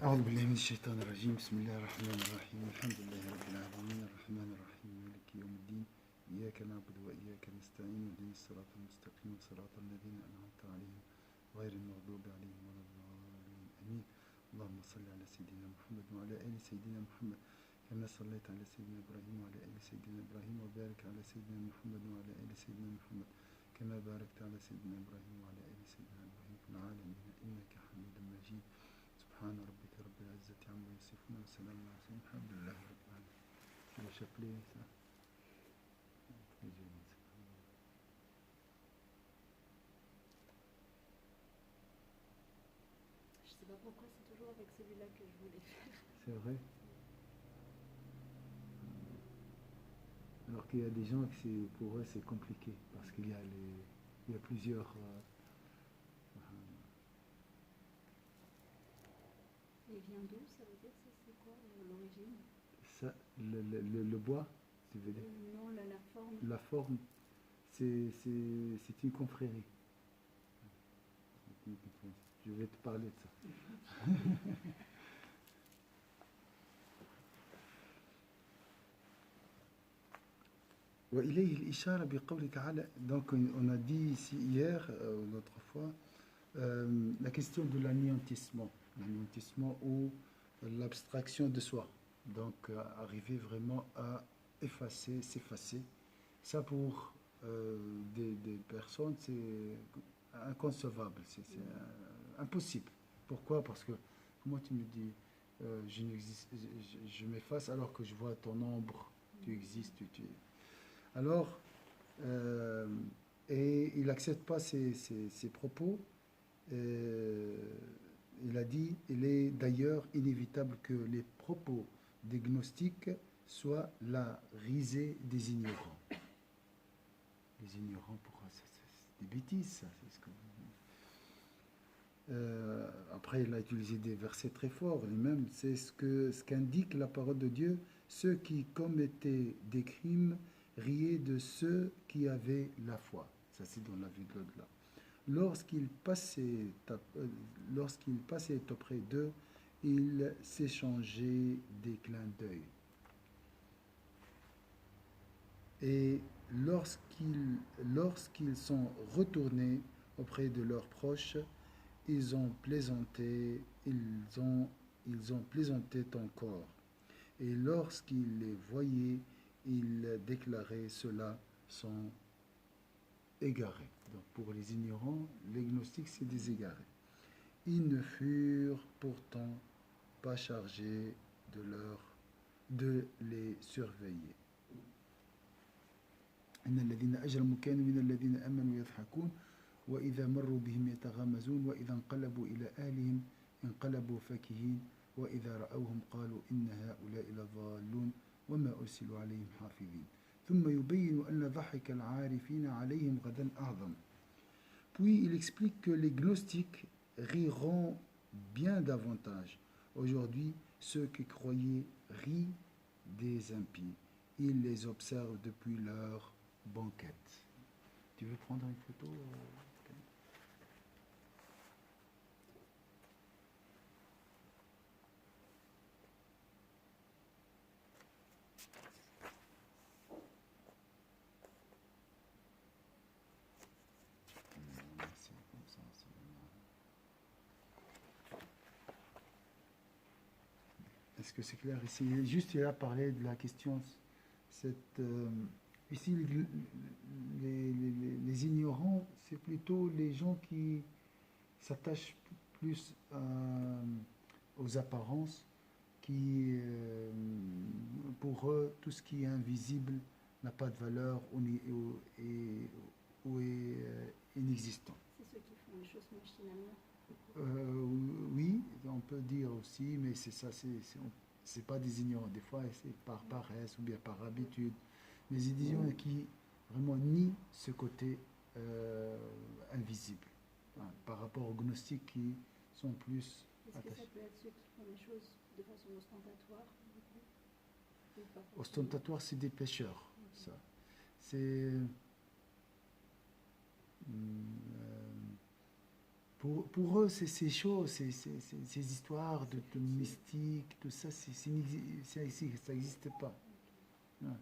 أعوذ بالله من الشيطان الرجيم بسم الله الرحمن الرحيم الحمد لله رب العالمين الرحمن الرحيم مالك يوم الدين إياك نعبد وإياك نستعين اهدنا الصراط المستقيم صراط الذين أنعمت عليهم غير المغضوب عليهم ولا الضالين آمين اللهم صل على سيدنا محمد وعلى آل سيدنا محمد كما صليت على سيدنا إبراهيم وعلى آل سيدنا إبراهيم وبارك على سيدنا محمد وعلى آل سيدنا محمد كما باركت على سيدنا إبراهيم وعلى آل سيدنا إبراهيم في العالمين إنك حميد مجيد سبحان ربك رب العزة عما يصفون وسلام على المرسلين الحمد لله رب العالمين. Le chapelet, ça. Je sais pas pourquoi c'est toujours avec celui-là que je voulais faire. C'est vrai. Alors qu'il y a des gens que pour eux c'est compliqué parce qu'il y a il y a plusieurs. Il vient d'où? Ça veut dire c'est quoi l'origine? Ça, le bois, tu veux dire? Non, la forme. La forme, c'est une confrérie. Je vais te parler de ça. Donc on a dit ici hier, l'autre fois, la question de l'anéantissement ou l'abstraction de soi. Donc arriver vraiment à s'effacer. Ça pour des personnes c'est inconcevable, c'est impossible. Pourquoi? Parce que moi tu me dis je m'efface alors que je vois ton ombre, tu existes, alors et il n'accepte pas ces propos. Il a dit, il est d'ailleurs inévitable que les propos des gnostiques soient la risée des ignorants. Les ignorants, pourquoi? C'est des bêtises, ça. C'est ce que... après, il a utilisé des versets très forts, lui-même. C'est ce qu'indique la parole de Dieu. Ceux qui commettaient des crimes riaient de ceux qui avaient la foi. Ça, c'est dans la vie de l'au-delà. Lorsqu'il passait auprès d'eux, ils s'échangeaient des clins d'œil. Et lorsqu'ils sont retournés auprès de leurs proches, ils ont plaisanté encore. Et lorsqu'ils les voyaient, ils déclaraient: ceux-là sont égarés. Donc pour les ignorants, les gnostiques, c'est des égarés. Ils ne furent pourtant pas chargés de les surveiller. إن الذين أجرموا كانوا من الذين آمنوا يضحكون وإذا مروا بهم يتغامزون وإذا انقلبوا إلى أهلهم انقلبوا فكهين وإذا رأوهم قالوا إن هؤلاء لضالون وما أرسلوا عليهم حافظين ثم يبين أن ضحك العارفين عليهم غدا أعظم. Puis il explique que les gnostiques riront bien davantage. Aujourd'hui, ceux qui croyaient rient des impies. Ils les observent depuis leur banquette. Tu veux prendre une photo? Est-ce que c'est clair ici? Juste, il a parlé de la question. Ici, les ignorants, c'est plutôt les gens qui s'attachent plus aux apparences, qui, pour eux, tout ce qui est invisible n'a pas de valeur ou est inexistant. C'est ceux qui font les choses machinalement. Oui, on peut dire aussi, mais c'est ça, c'est pas des ignorants. Des fois, c'est par paresse ou bien par habitude. Mais des ignorants qui vraiment nient ce côté invisible, par rapport aux gnostiques qui sont plus attachés. Est-ce que ça peut être ceux qui font les choses de façon ostentatoire? Ostentatoire, c'est des pécheurs. Ça. C'est Pour eux, c'est ces choses, ces histoires de mystique, tout ça, ça n'existe pas. Non.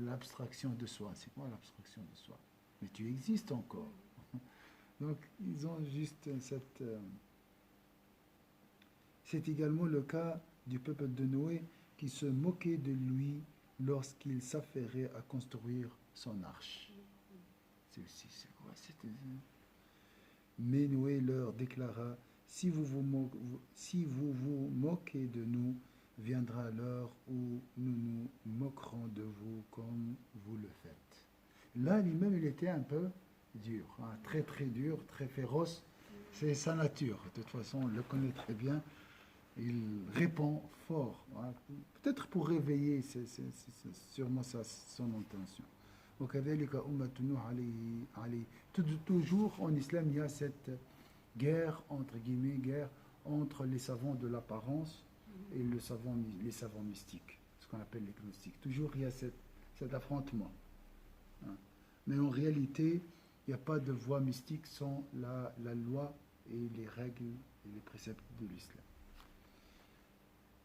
L'abstraction de soi, c'est quoi l'abstraction de soi? Mais tu existes encore. Donc, ils ont juste cette... C'est également le cas du peuple de Noé qui se moquait de lui lorsqu'il s'affairait à construire son arche. C'est aussi, c'est quoi? Mais Noé leur déclara, si vous vous moquez de nous, viendra l'heure où nous nous moquerons de vous comme vous le faites. Là, lui-même, il était un peu dur, hein, très très dur, très féroce. C'est sa nature. De toute façon, on le connaît très bien. Il répond fort, hein. Peut-être pour réveiller, c'est sûrement ça, son intention. وكذلك أمة نوح عليه. Toujours en islam, il y a cette guerre, entre guillemets, guerre entre les savants de l'apparence et les savants mystiques, ce qu'on appelle les gnostiques. Toujours il y a cet affrontement, hein. Mais en réalité, il n'y a pas de voie mystique sans la loi et les règles et les préceptes de l'islam.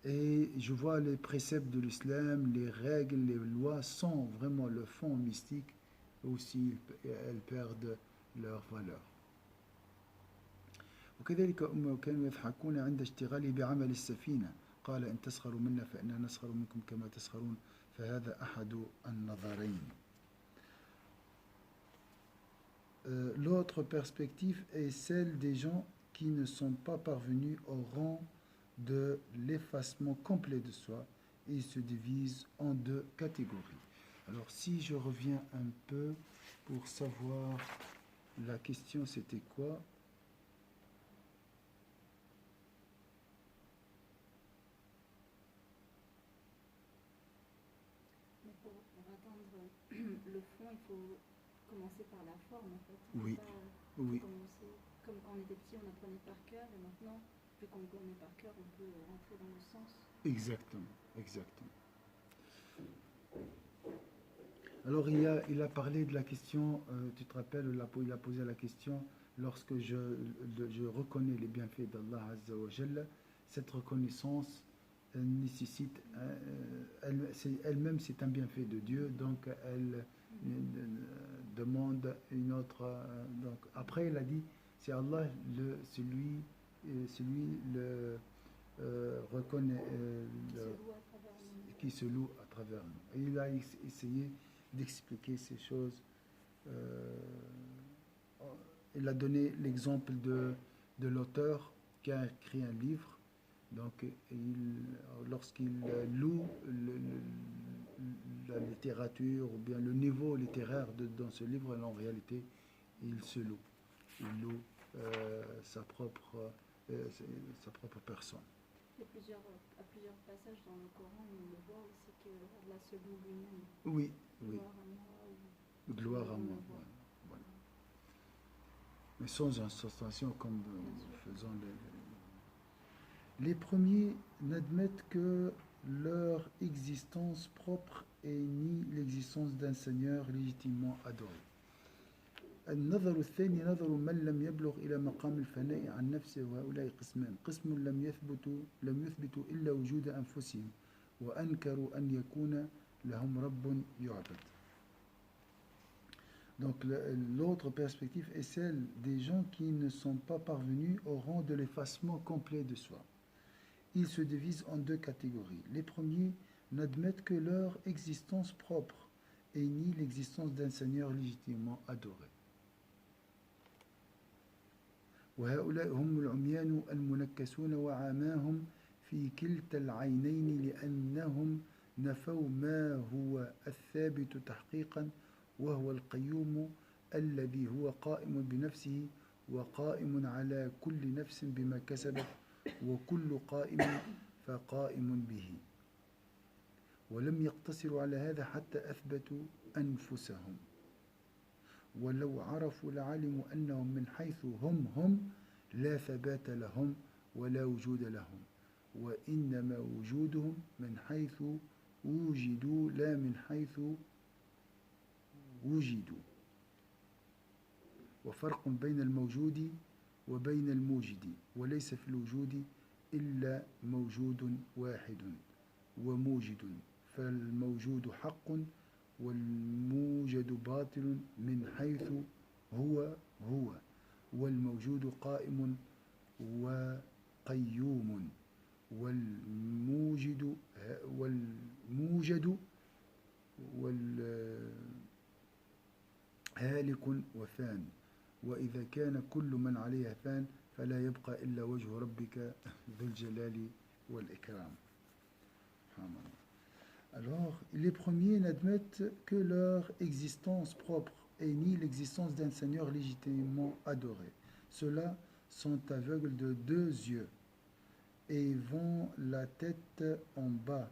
Et je vois les préceptes de l'islam, les règles, les lois sont vraiment le fond mystique, aussi elles perdent leur valeur. وكذلك كانوا يضحكون عند اشتغاله بعمل السفينة قال إن تسخروا منا فإننا نسخر منكم كما تسخرون فهذا أحد النظرين. L'autre perspective est celle des gens qui ne sont pas parvenus au rang de l'effacement complet de soi et ils se divisent en deux catégories. Alors si je reviens un peu pour savoir la question c'était quoi? Mais pour atteindre le fond, il faut commencer par la forme en fait. Oui, pas, oui. Commencer, comme quand on était petit, on apprenait par cœur et maintenant, vu qu'on connaît par cœur, on peut rentrer dans le sens. Exactement, exactement. Alors il a parlé de la question, tu te rappelles, il a posé la question, lorsque je reconnais les bienfaits d'Allah Azza wa Jalla, cette reconnaissance nécessite, elle-même c'est un bienfait de Dieu, donc elle demande une autre... donc, après il a dit, c'est Allah celui le reconnaît, qui se loue à travers nous. Et il a essayé d'expliquer ces choses. Il a donné l'exemple de l'auteur qui a écrit un livre. Donc, lorsqu'il loue la littérature ou bien le niveau littéraire dans ce livre, en réalité, il se loue. Il loue sa propre personne. Il y a à plusieurs passages dans le Coran où on le voit aussi que Allah se loue lui-même. Oui, oui. Gloire à moi. Gloire à moi. Voilà. Mais sans instance comme faisant les premiers n'admettent que leur existence propre et nient l'existence d'un Seigneur légitimement adoré. النظر الثاني نظر من لم يبلغ إلى مقام الفناء عن نفسه وهؤلاء قسمان قسم لم يثبتوا إلا وجود أنفسهم وأنكروا أن يكون لهم رب يعبد. Donc l'autre perspective est celle des gens qui ne sont pas parvenus au rang de l'effacement complet de soi. Ils se divisent en deux catégories. Les premiers n'admettent que leur existence propre et nient l'existence d'un Seigneur légitimement adoré. وهؤلاء هم العميان المنكسون وعماهم في كلتا العينين لأنهم نفوا ما هو الثابت تحقيقا وهو القيوم الذي هو قائم بنفسه وقائم على كل نفس بما كسبت وكل قائم فقائم به ولم يقتصروا على هذا حتى أثبتوا أنفسهم ولو عرفوا لعلموا أنهم من حيث هم لا ثبات لهم ولا وجود لهم وإنما وجودهم من حيث وجدوا لا من حيث وجدوا وفرق بين الموجود وبين الموجد وليس في الوجود إلا موجود واحد وموجد فالموجود حق والموجد باطل من حيث هو هو والموجود قائم وقيوم والموجد هالك وفان وإذا كان كل من عليها فان فلا يبقى إلا وجه ربك ذو الجلال والإكرام. Alors, les premiers n'admettent que leur existence propre et nient l'existence d'un Seigneur légitimement adoré. Ceux-là sont aveugles de deux yeux et vont la tête en bas.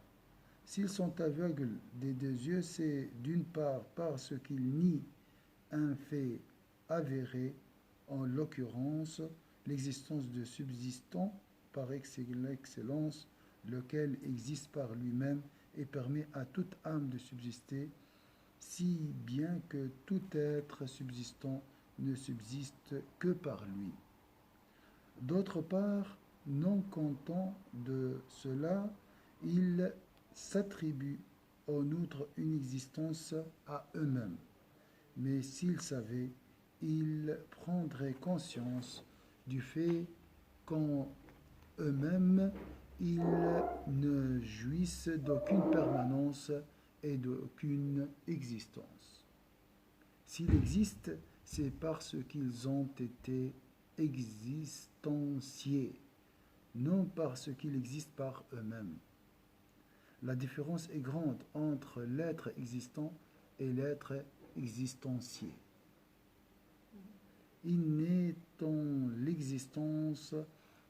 S'ils sont aveugles des deux yeux, c'est d'une part parce qu'ils nient un fait avéré, en l'occurrence l'existence de subsistant par excellence, lequel existe par lui-même et permet à toute âme de subsister, si bien que tout être subsistant ne subsiste que par lui. D'autre part, non content de cela, ils s'attribuent en outre une existence à eux-mêmes. Mais s'ils savaient, ils prendraient conscience du fait qu'en eux-mêmes, ils ne jouissent d'aucune permanence et d'aucune existence. S'ils existent, c'est parce qu'ils ont été existenciés, non parce qu'ils existent par eux-mêmes. La différence est grande entre l'être existant et l'être existencié. Il n'est en l'existence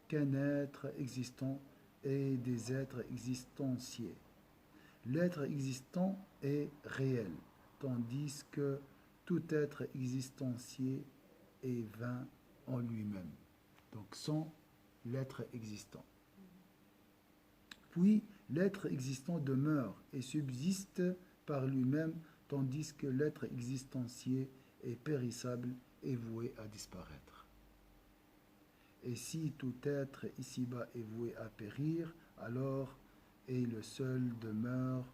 qu'un être existant et des êtres existenciés. L'être existant est réel, tandis que tout être existencié est vain en lui-même, donc sans l'être existant. Puis l'être existant demeure et subsiste par lui-même, tandis que l'être existencié est périssable et voué à disparaître. Et si tout être ici-bas est voué à périr, alors est le seul demeure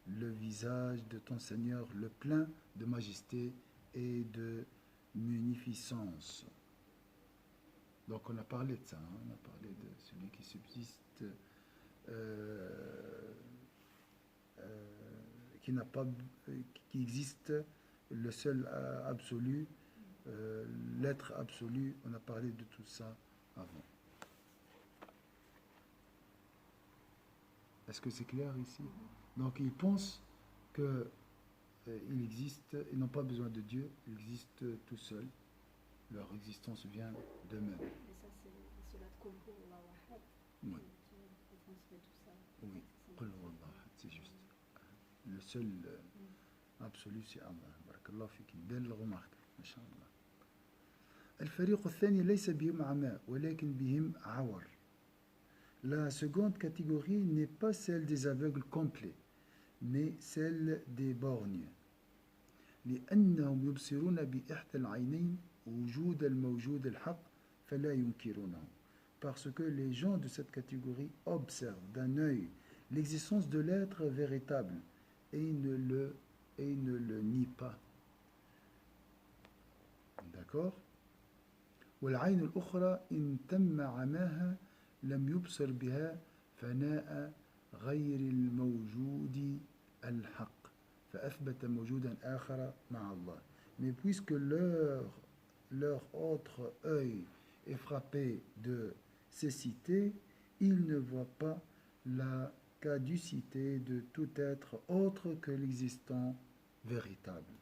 le visage de ton Seigneur, le plein de majesté et de munificence. Donc on a parlé de ça, hein, on a parlé de celui qui subsiste, qui n'a pas, qui existe, le seul absolu, l'être absolu. On a parlé de tout ça avant. Est-ce que c'est clair ici? Donc ils pensent que il existe, ils n'ont pas besoin de Dieu, ils existent tout seuls. Leur existence vient d'eux-mêmes. Et ça, c'est cela de Qul Huwallahu Ahad. Oui. Qui transmet tout ça. Oui, Qul Huwallahu Ahad, c'est juste. Le seul absolu, c'est Allah. Barakallahu fikum. Belle remarque, Masha'Allah. الفريق الثاني ليس بهم عمى ولكن بهم عور. La seconde catégorie n'est pas celle des aveugles complets, mais celle des borgnes. لأنهم يبصرون بإحدى العينين وجود الموجود الحق فلا ينكرونه. Parce que les gens de cette catégorie observent d'un œil l'existence de l'être véritable et ne le nient pas. D'accord? والعين الأخرى إن تم عماها لم يبصر بها فناء غير الموجود الحق فأثبت موجودا آخر مع الله. Mais puisque leur autre œil est frappé de cécité, ils ne voient pas la caducité de tout être autre que l'existant véritable.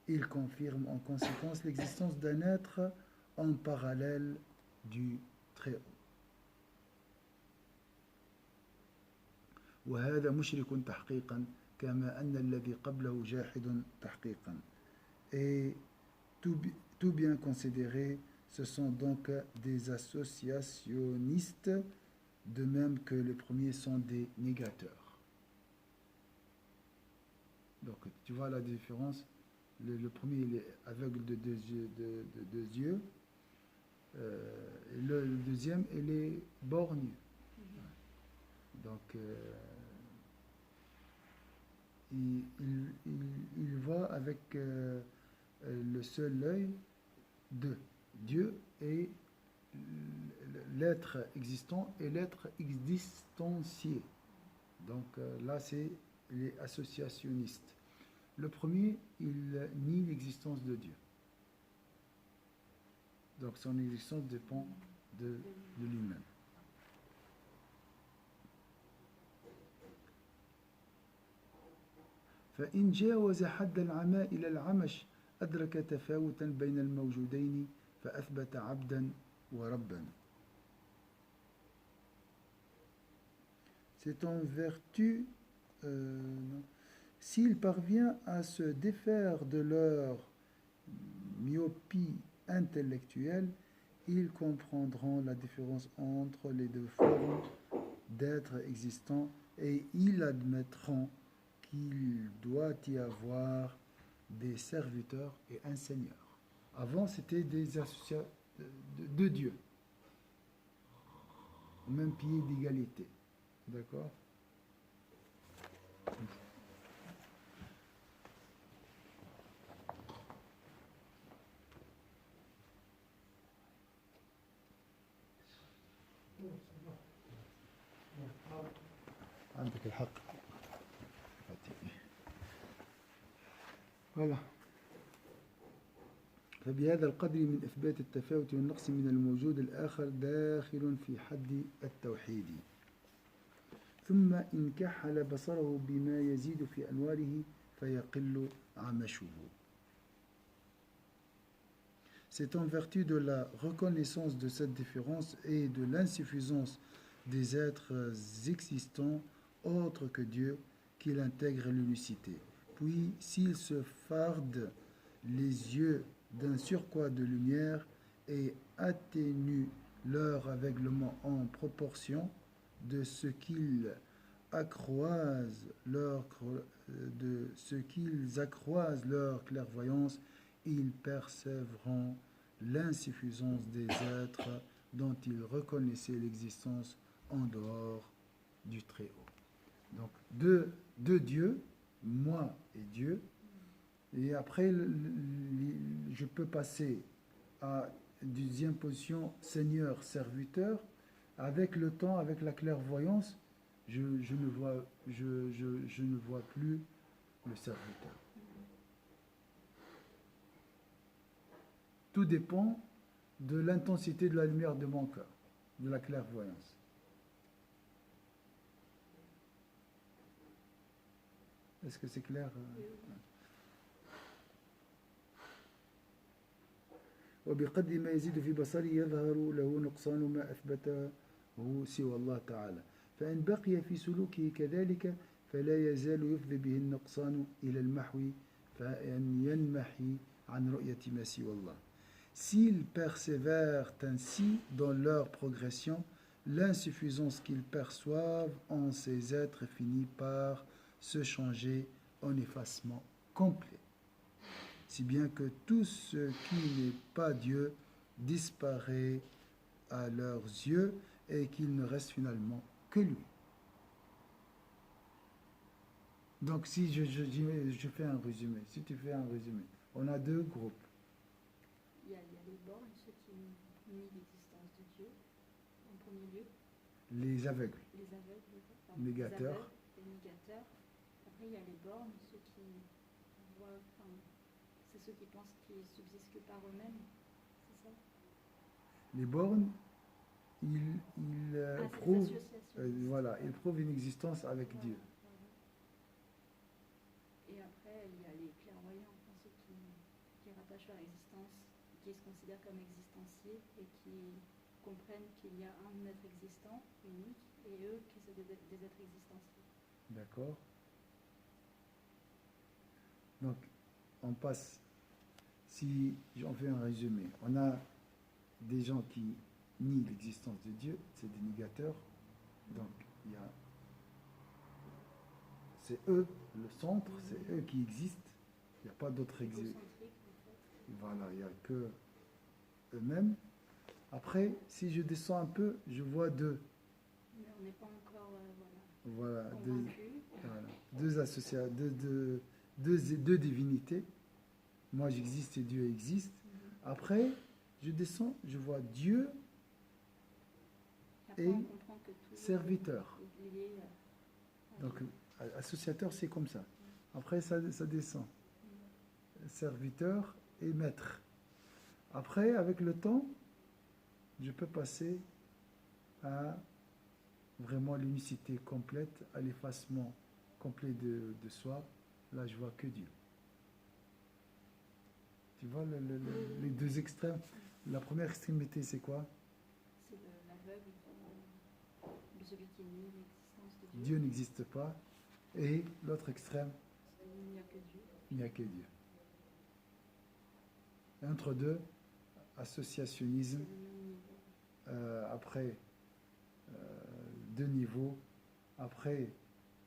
Ils confirment en conséquence l'existence d'un être en parallèle du Très-Haut. وهذا مشرك تحقيقا كما أن الذي قبله جاحد تحقيقا. Et tout bien considéré, ce sont donc des associationnistes, de même que les premiers sont des négateurs. Donc tu vois la différence. Le premier il est aveugle de deux yeux, Le deuxième, elle est borgne. Donc, il voit avec le seul œil de Dieu et l'être existant et l'être existentiel. Donc là, c'est les associationnistes. Le premier, il nie l'existence de Dieu. Donc son existence dépend de lui-même. فإن جاوز حد العماء إلى العمش أدرك تفاوتا بين الموجودين فأثبت عبدا وربا. C'est en vertu, s'il parvient à se défaire de leur myopie intellectuelle, ils comprendront la différence entre les deux formes d'être existants et ils admettront qu'il doit y avoir des serviteurs et un seigneur. Avant, c'était des associés de Dieu, au même pied d'égalité. D'accord? عندك الحق. voilà. فبهذا القدر من إثبات التفاوت والنقص من الموجود الآخر داخل في حد التوحيد. ثم إن كحل بصره بما يزيد في أنواره فيقل عمشه. C'est en vertu de la reconnaissance de cette différence et de l'insuffisance des êtres existants autres que Dieu qu'il intègre l'unicité. Puis, s'il se farde les yeux d'un surcroît de lumière et atténue leur aveuglement en proportion de ce qu'ils accroisent leur clairvoyance, ils percevront l'insuffisance des êtres dont ils reconnaissaient l'existence en dehors du Très-Haut. Donc, deux dieux, moi et Dieu, et après, je peux passer à deuxième position, Seigneur, serviteur. Avec le temps, avec la clairvoyance, je ne vois plus le serviteur. Tout dépend de l'intensité de la lumière de mon cœur, de la clairvoyance. Est-ce que c'est clair? وبقدر ما يزيد في بصره يظهر له نقصان ما أثبته سوى الله تعالى فإن بقي في سلوكه كذلك فلا يزال يفضي به النقصان إلى المحو فأن ينمحي عن رؤية ما سوى الله. S'ils persévèrent ainsi dans leur progression, l'insuffisance qu'ils perçoivent en ces êtres finit par se changer en effacement complet. Si bien que tout ce qui n'est pas Dieu disparaît à leurs yeux et qu'il ne reste finalement que lui. Donc si je fais un résumé, si tu fais un résumé, on a deux groupes. Il y a les borgnes, ceux qui nient l'existence de Dieu, en premier lieu. Les aveugles. Les aveugles, pardon, Négateurs. Les négateurs. Après, il y a les borgnes, ceux qui voient, enfin, c'est ceux qui pensent qu'ils subsistent que par eux-mêmes, c'est ça? Les bornes, ils prouvent, ils prouvent une existence avec Dieu. Et après, il y a les clairvoyants, enfin, ceux qui rattachent leur existence, qui se considèrent comme existenciers et qui comprennent qu'il y a un être existant, unique, et eux qui sont des êtres existentiels. D'accord. Donc, on passe, si j'en fais un résumé, on a des gens qui nient l'existence de Dieu, c'est des négateurs. Donc, c'est eux, le centre, c'est eux qui existent. Il n'y a pas d'autres existants. Voilà, il n'y a que eux-mêmes. Après, si je descends un peu, je vois deux. Mais on n'est pas encore Voilà, convaincu. deux associations, deux divinités. Moi, j'existe et Dieu existe. Après, je descends, je vois Dieu Après, et on comprend que tout serviteur. est lié à Donc, Dieu. associateur, c'est comme ça. Après, ça descend. Serviteur et maître. Après, avec le temps, je peux passer à vraiment l'unicité complète, à l'effacement complet de soi. Là, je vois que Dieu. Tu vois les deux extrêmes. La première extrémité, c'est quoi? C'est l'aveugle de celui qui nie l'existence de Dieu. Dieu n'existe pas. Et l'autre extrême, Il n'y a que Dieu. il n'y a que Dieu. Et entre deux, associationnisme, C'est le même niveau. après deux niveaux. Après,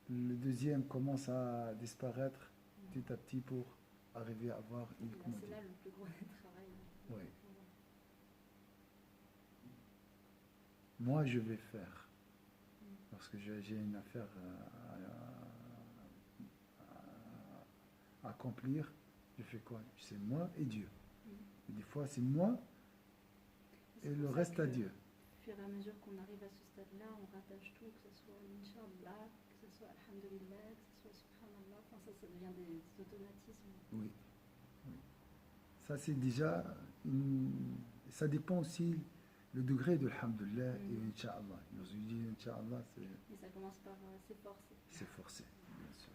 le deuxième commence à disparaître petit à petit pour arriver à avoir une Là, c'est là le plus gros travail. Oui. Moi, je vais faire. Parce que j'ai une affaire à accomplir. Je fais quoi? C'est moi et Dieu. Et des fois, c'est moi C'est et pour le ça reste à que, Dieu. Au fur et à mesure qu'on arrive à ce stade-là, on rattache tout, que ce soit Inch'Allah, que ce soit Alhamdulillah, que ce soit Subhanallah. Enfin, ça devient des automatismes. Oui. Oui. Ça, c'est déjà. Ça dépend aussi le degré de l'Alhamdulillah et Inch'Allah. Lorsque je dis Inch'Allah, Et ça commence par s'efforcer. c'est forcé, bien sûr.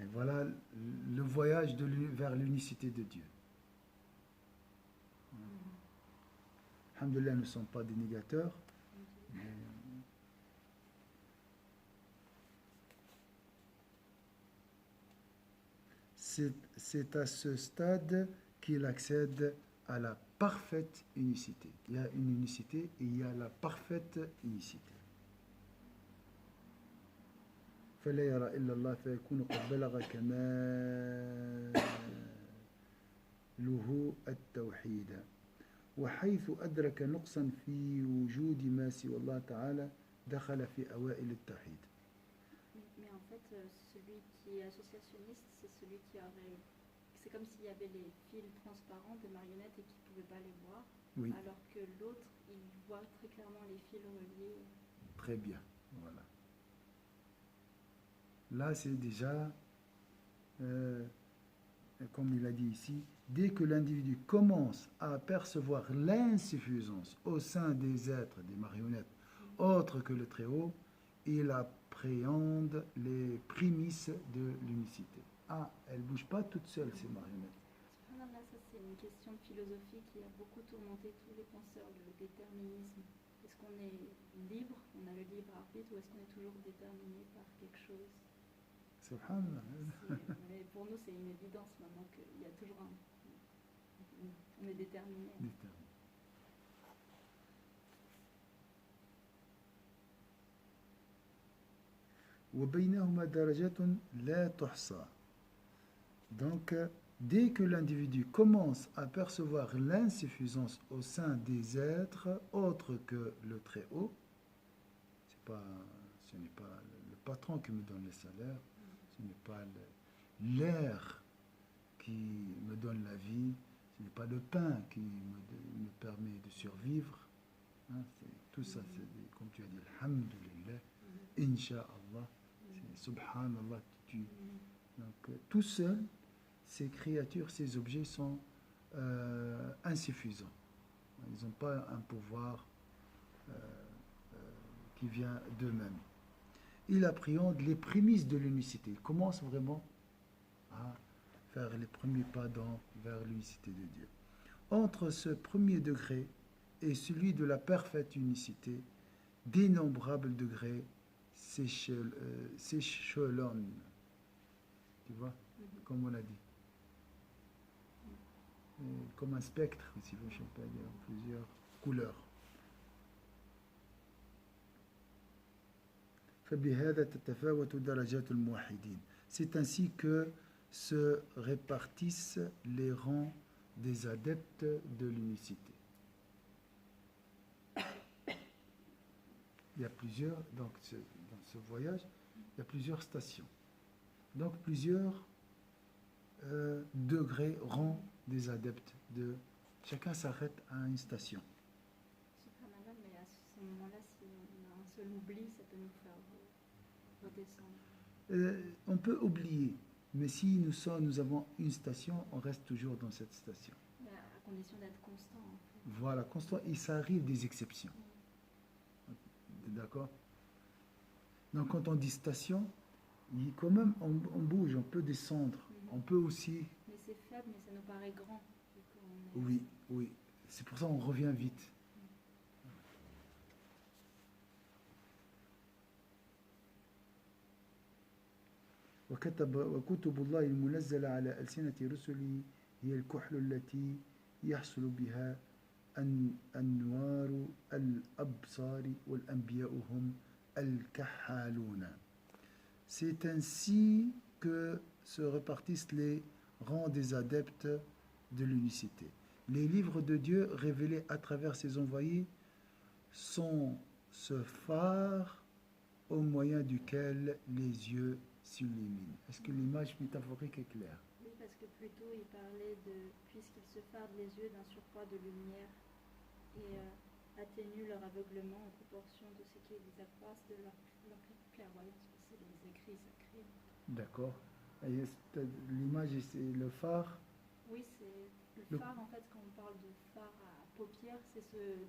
Et voilà le voyage vers l'unicité de Dieu. Alhamdulillah, nous ne sommes pas des négateurs. Mais c'est à ce stade qu'il accède à la parfaite unicité. Il y a une unicité et il y a la parfaite unicité. فلا يرى إلا الله فيكون قد بلغ كماله التوحيد وحيث أدرك نقصا في وجود ما سوى الله تعالى دخل في أوائل التوحيد. Mais en fait, celui qui est associationniste, c'est celui qui aurait. C'est comme s'il y avait les fils transparents des marionnettes et qu'il ne pouvait pas les voir. Oui. Alors que l'autre, il voit très clairement les fils reliés. Très bien, voilà. Là, c'est déjà, comme il a dit ici, dès que l'individu commence à apercevoir l'insuffisance au sein des êtres, des marionnettes, autres que le Très-Haut, il appréhende les prémices de l'unicité. Ah, elles ne bougent pas toutes seules, ces marionnettes. Subhanallah, ça c'est une question de philosophie qui a beaucoup tourmenté tous les penseurs, le déterminisme. Est-ce qu'on est libre, on a le libre arbitre, ou est-ce qu'on est toujours déterminé par quelque chose? Subhanallah. Mais pour nous, c'est une évidence maintenant qu'il y a toujours on est déterminé. وبينهما درجات لا تحصى. Donc, dès que l'individu commence à percevoir l'insuffisance au sein des êtres autres que le Très-Haut, ce n'est pas le patron qui me donne les salaires, ce n'est pas l'air qui me donne la vie, ce n'est pas le pain qui me permet de survivre. Hein, tout ça, c'est comme tu as dit, Alhamdulillah, Inch'Allah, Subhanallah. Donc, tout seul, ces créatures, ces objets sont insuffisants. Ils n'ont pas un pouvoir qui vient d'eux-mêmes. Il appréhende les prémices de l'unicité. Il commence vraiment à faire les premiers pas vers l'unicité de Dieu. Entre ce premier degré et celui de la parfaite unicité, d'innombrables degrés s'échelonnent. Tu vois, comme on l'a dit. Comme un spectre, si vous voulez, il y a plusieurs couleurs. فبهذا تتفاوت درجات الموحدين. C'est ainsi que se répartissent les rangs des adeptes de l'unicité. il y a plusieurs, donc dans ce voyage, il y a plusieurs stations. Donc plusieurs degrés, rangs des adeptes. Chacun s'arrête à une station. Subhanallah, mais à ce moment-là, si on a un seul oubli, ça peut nous faire redescendre. On peut oublier, mais si nous avons une station, on reste toujours dans cette station. Mais à condition d'être constant, en fait. Voilà, constant, et ça arrive des exceptions. D'accord? Donc quand on dit station, quand même on bouge, on peut descendre, on peut aussi... Mais c'est faible, mais ça nous paraît grand. Vu qu'on est... Oui, oui. C'est pour ça qu'on revient vite. وكتب الله المنزلة على ألسنة رسله هي الكحل التي يحصل بها أنوار الأبصار والأنبياء هم الكحالون. C'est ainsi que se répartissent les rangs des adeptes de l'unicité. Les livres de Dieu révélés à travers ses envoyés sont ce phare au moyen duquel les yeux s'illuminent. Est-ce que l'image métaphorique est claire? Oui, parce que plus tôt il parlait de puisqu'ils se fardent les yeux d'un surcroît de lumière et atténuent leur aveuglement en proportion de ce qu'ils accroissent de leur clairvoyance. C'est les écrits sacrés. D'accord. L'image, c'est le phare. Oui, c'est le phare, en fait, quand on parle de phare à paupières, c'est se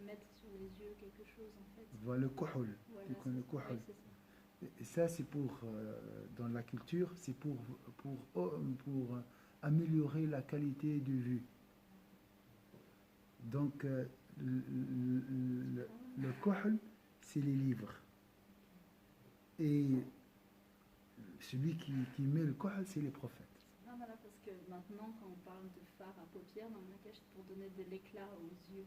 mettre sur les yeux quelque chose, en fait. Voilà, le kuhul. Voilà, Tu connais le kuhul. oui, c'est ça. Et ça, c'est pour, dans la culture, c'est pour améliorer la qualité de vue. Donc, le kuhl, c'est les livres. Et celui qui met le kuhl, c'est les prophètes. Ah, voilà, parce que maintenant, quand on parle de phare à paupières, dans le Nakash, c'est pour donner de l'éclat aux yeux.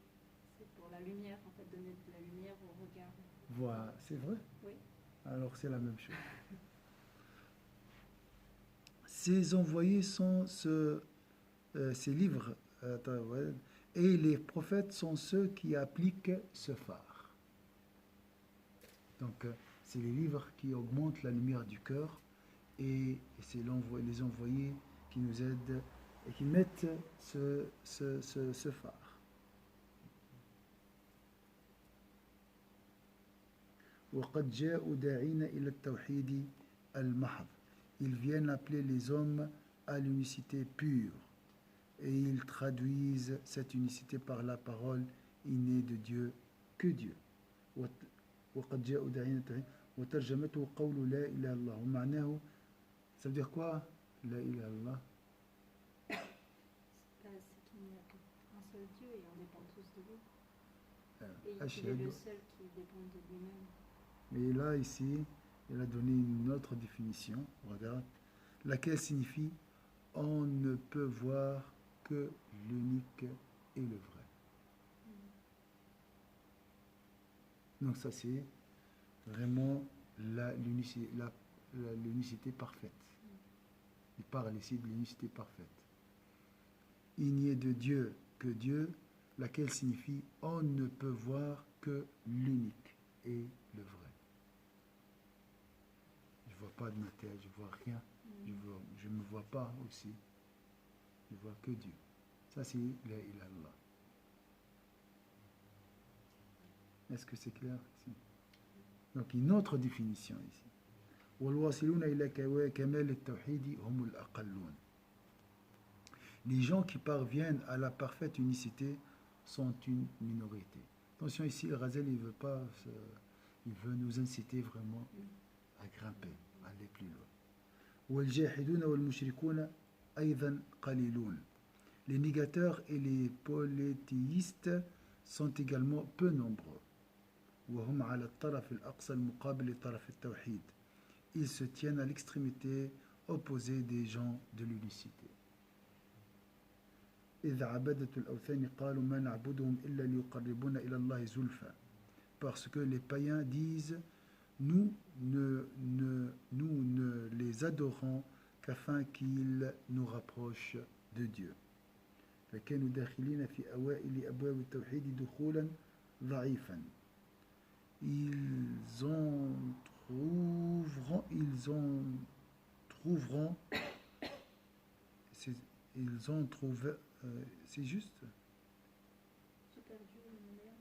C'est pour la lumière, en fait, donner de la lumière au regard. Voilà, c'est vrai? Oui. Alors, c'est la même chose. Ces envoyés sont ces livres, et les prophètes sont ceux qui appliquent ce phare. Donc, c'est les livres qui augmentent la lumière du cœur, et c'est les envoyés qui nous aident et qui mettent ce phare. وقد جاءوا داعين إلى التوحيد المحض. Ils viennent appeler les hommes à l'unicité pure et ils traduisent cette unicité par la parole innée de Dieu que Dieu. وقد جاءوا داعين وترجمته قول لا إله إلا الله ومعناه ça veut dire quoi لا إله إلا الله C'est qu'il n'y a qu'un seul Dieu et on dépend tous de lui. Et il est le seul qui dépend de lui-même. Mais là, ici, il a donné une autre définition, regarde, laquelle signifie on ne peut voir que l'unique et le vrai. Donc ça, c'est vraiment l'unicité parfaite. Il parle ici de l'unicité parfaite. Il n'y est de Dieu que Dieu, laquelle signifie on ne peut voir que l'unique et le vrai. Je ne vois pas de ma tête, je ne vois rien. Je ne me vois pas aussi. Je vois que Dieu. Ça, c'est la ilaha illallah. Est-ce que c'est clair ici? Donc, une autre définition ici. Les gens qui parviennent à la parfaite unicité sont une minorité. Attention ici, le Razel, il veut nous inciter vraiment à grimper, à aller plus loin. Les négateurs et les polythéistes sont également peu nombreux. Ils se tiennent à l'extrémité opposée des gens de l'unicité. Parce que les païens disent nous ne les adorons qu'afin qu'ils nous rapprochent de Dieu. ils en trouveront, c'est- ils en trouvent, c'est juste. J'ai perdu le meilleur.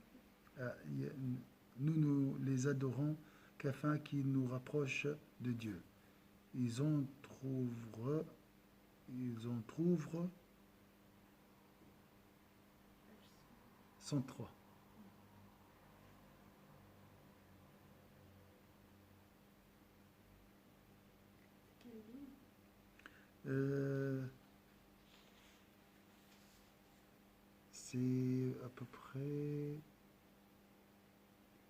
Il y a- nous les adorons qu'afin qu'ils nous rapprochent de Dieu. Ils en trouvent 103. Quelle ligne? C'est à peu près.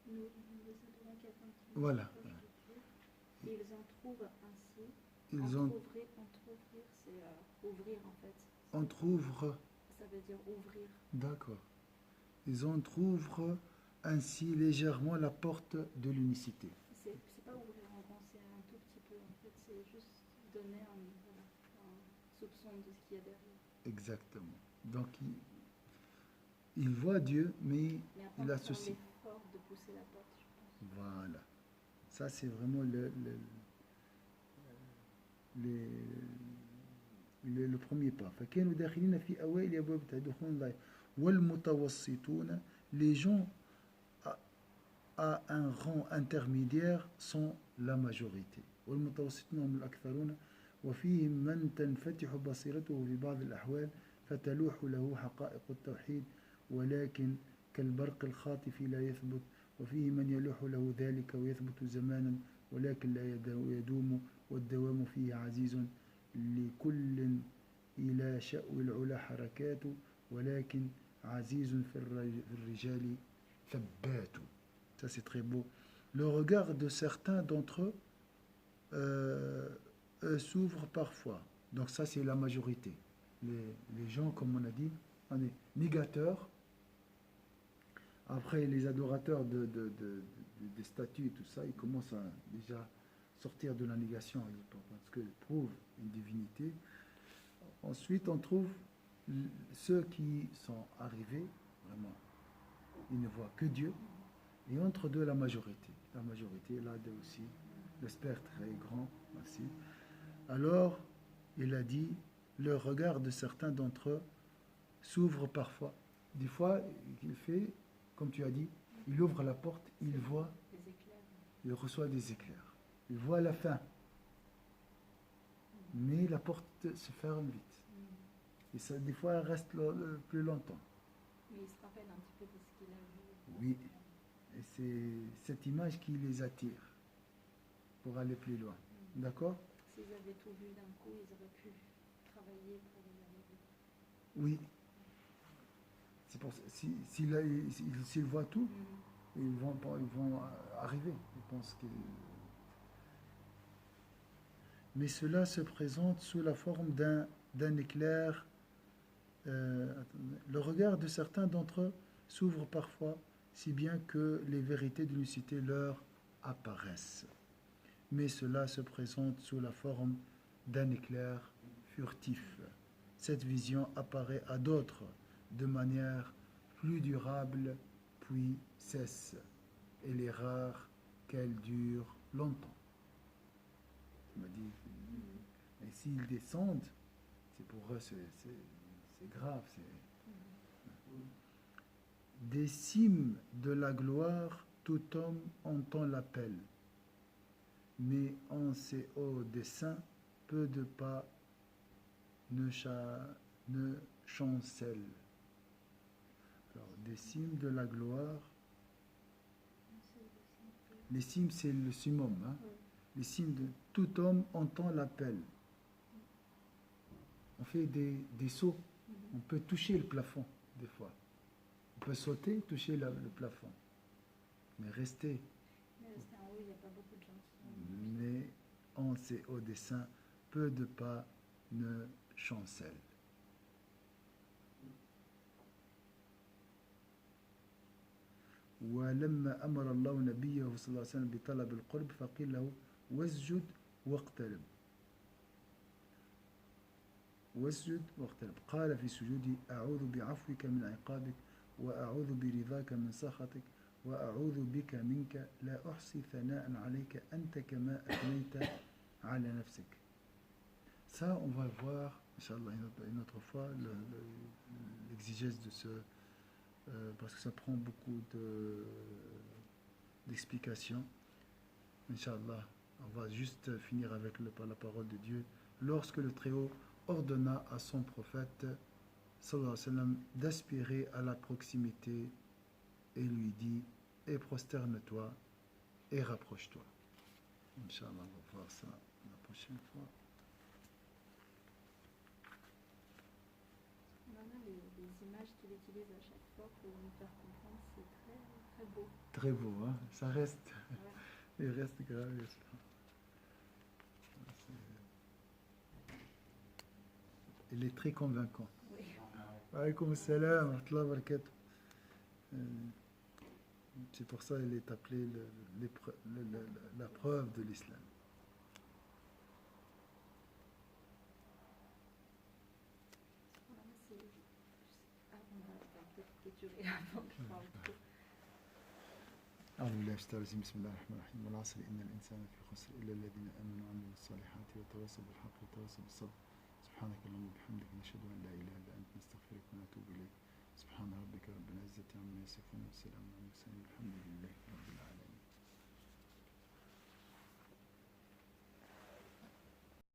Nous les adorons quelqu'un qui nous Voilà. rapproche de Dieu. Et ils en trouvent ainsi. Ils en Entrouvrir, c'est ouvrir en fait. entr'ouvrent. Ça veut dire ouvrir. D'accord. Ils entr'ouvrent ainsi légèrement la porte de l'unicité. C'est pas ouvrir en grand, c'est un tout petit peu. En fait, c'est juste donner voilà, un soupçon de ce qu'il y a derrière. Exactement. Donc, il voit Dieu, mais Mais après, il on associe. fait l'effort de pousser la porte, je pense. Voilà. Ça, c'est vraiment le premier pas. فكانوا داخلين في أوائل أبواب دخول الله والمتوسطون, les gens à un rang intermédiaire sont la majorité. والمتوسطون هم الأكثرون وفيهم من تنفتح بصيرته في بعض الأحوال فتلوح له حقائق التوحيد ولكن كالبرق الخاطف لا يثبت وفيه من يلوح له ذلك ويثبت زمانا ولكن لا يدوم والدوام فيه عزيز لكل إلى شأو العلا حركات ولكن عزيز في الرجال ثبات. Ça c'est très beau. Le regard de certains d'entre eux s'ouvre parfois. Donc ça c'est la majorité. Les gens, comme on a dit, on est négateurs. Après les adorateurs des statues et tout ça, ils commencent à déjà sortir de la négation parce qu'ils prouvent une divinité. Ensuite, on trouve ceux qui sont arrivés, vraiment, ils ne voient que Dieu. Et entre deux, la majorité. La majorité, là aussi, le spectre est grand, aussi. Alors, il a dit, le regard de certains d'entre eux s'ouvre parfois. Des fois, il fait, comme tu as dit, il ouvre la porte, il voit, Des éclairs. il reçoit des éclairs. Il voit la fin. Mais la porte se ferme vite. Et ça, des fois, elle reste plus longtemps. Mais il se rappelle un petit peu de ce qu'il a vu. Oui. Et c'est cette image qui les attire pour aller plus loin. D'accord? S'ils avaient tout vu d'un coup, ils auraient pu travailler pour y arriver. Oui. C'est pour ça. S'ils voient tout, ils vont arriver. Je pense que... Mais cela se présente sous la forme d'un éclair. Le regard de certains d'entre eux s'ouvre parfois, si bien que les vérités de l'unicité leur apparaissent. Mais cela se présente sous la forme d'un éclair furtif. Cette vision apparaît à d'autres de manière plus durable, puis cesse. Elle est rare qu'elle dure longtemps. Il m'a dit, et s'ils descendent, c'est pour eux, c'est grave. Des cimes de la gloire, tout homme entend l'appel. Mais en ces hauts desseins, peu de pas ne chancellent. Alors, des cimes de la gloire, les cimes c'est le summum. Hein? Les cimes de tout homme entend l'appel. On fait des sauts, on peut toucher le plafond des fois. On peut sauter, toucher le plafond. Mais rester. Mais rester en haut, il n'y a pas beaucoup de gens qui sont... Mais en ces hauts desseins, peu de pas ne chancellent. ولما أمر الله نبيه صلى الله عليه وسلم بطلب القرب فقيل له واسجد واقترب. واسجد واقترب. قال في سجوده أعوذ بعفوك من عقابك وأعوذ برضاك من سخطك وأعوذ بك منك لا أحصي ثناء عليك أنت كما أثنيت على نفسك. Ça, on va voir, Inch'Allah, une autre fois, l'exigence de ce... parce que ça prend beaucoup d'explications. Inch'Allah, on va juste finir avec par la parole de Dieu. Lorsque le Très-Haut ordonna à son prophète, sallallahu alayhi wa sallam, d'aspirer à la proximité et lui dit, et prosterne-toi et rapproche-toi. Inch'Allah, on va voir ça la prochaine fois. On a les images qu'il utilise à chaque fois pour nous faire comprendre, c'est très, très beau. Très beau, hein? Ça reste, Ouais. il reste gravé. Il est très convaincant. Oui. Alaykoum salam, wa rahmatullahi wa barakatuh. C'est pour ça qu'il est appelé la preuve de l'islam. Voilà, on va peut-être clôturer avant que je parle trop. أعوذ بالله من الشيطان الرجيم بسم الله الرحمن الرحيم والعصر إن الإنسان في خسر إلا الذين آمنوا وعملوا الصالحات وتواصوا بالحق وتواصوا بالصبر سبحانك اللهم وبحمدك نشهد أن لا إله إلا أنت نستغفرك ونتوب إليك سبحان ربك رب العزة عما يصفون وسلام على المرسلين والحمد لله رب العالمين.